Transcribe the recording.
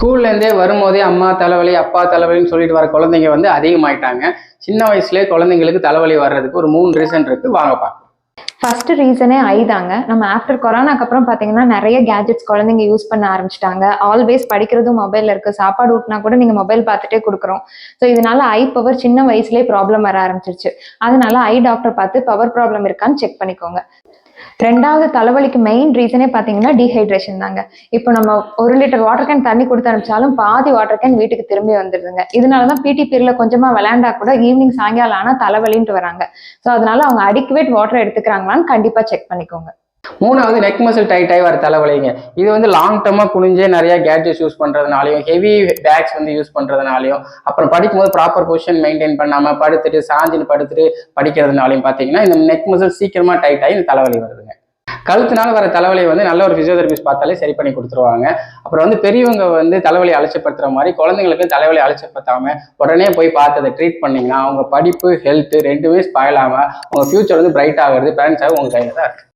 ஸ்கூல்லேருந்தே வரும்போதே அம்மா தலைவலி, அப்பா தலைவலின்னு சொல்லிட்டு வர குழந்தைங்க வந்து அதிகமாயிட்டாங்க. சின்ன வயசுலேயே குழந்தைங்களுக்கு தலைவலி வர்றதுக்கு ஒரு 3 ரீசன் இருக்கு. வாங்க பார்க்கலாம். ஃபர்ஸ்ட் ரீசனே ஐ தாங்க. நம்ம ஆஃப்டர் கொரோனாக்கு அப்புறம் பார்த்தீங்கன்னா, நெறைய கேட்ஜெட்ஸ் குழந்தைங்க யூஸ் பண்ண ஆரம்பிச்சுட்டாங்க. ஆல்வேஸ் படிக்கிறதும் மொபைல்ல இருக்கு. சாப்பாடு ஊட்டினா கூட நீங்க மொபைல் பார்த்துட்டே குடுக்குறோம். ஸோ இதனால ஐ பவர் சின்ன வயசுலயே ப்ராப்ளம் வர ஆரம்பிச்சிருச்சு. அதனால ஐ டாக்டர் பார்த்து பவர் ப்ராப்ளம் இருக்கான்னு செக் பண்ணிக்கோங்க. 2வது தலைவலிக்கு மெயின் ரீசனே பார்த்தீங்கன்னா, டீஹைட்ரேஷன் தாங்க. இப்போ நம்ம 1 லிட்டர் வாட்டர் கேன் தண்ணி குடுத்து அனுப்பிச்சாலும், பாதி வாட்டர் கேன் வீட்டுக்கு திரும்பி வந்துருதுங்க. இதனால தான் பிடி பீரியட்ல கொஞ்சமா விளையாண்டா கூட ஈவினிங் சாயங்காலம் ஆனா தலைவலின்ட்டு வராங்க. ஸோ அதனால அவங்க அடிக்குவேட் வாட்டர் எடுத்துக்கிறாங்களான்னு கண்டிப்பா செக் பண்ணிக்கோங்க. 3வது நெக் மசில் டைட் ஆகி வர தலைவலிங்க. இது வந்து லாங் டர்மா குனிஞ்சே நிறைய கேட்ஜெட்ஸ் யூஸ் பண்றதுனாலையும், ஹெவி பேக்ஸ் வந்து யூஸ் பண்றதுனாலையும், அப்புறம் படிக்கும்போது ப்ராப்பர் பொசிஷன் மெயின்டைன் பண்ணாம படுத்துட்டு சாஞ்சின்னு படுத்துட்டு படிக்கிறதுனாலையும் பார்த்தீங்கன்னா, இந்த நெக் மசில் சீக்கிரமா டைட் ஆகி இந்த தலைவலி வருதுங்க. கழுத்துனால வர தலைவலி வந்து நல்ல ஒரு பிசியோதெரபிஸ்ட் பார்த்தாலே சரி பண்ணி கொடுத்துருவாங்க. அப்புறம் வந்து பெரியவங்க வந்து தலைவலி அலட்சியப்படுத்துற மாதிரி குழந்தைங்களுக்கு தலைவலி அலட்சியப்படுத்தாம உடனே போய் பார்த்து அதை ட்ரீட் பண்ணீங்கன்னா அவங்க படிப்பு, ஹெல்த் 2மே ஸ்பாயில் ஆகாம உங்க ஃபியூச்சர் வந்து பிரைட் ஆகிறது பேரண்ட்ஸாக உங்க கையில தான் இருக்கு.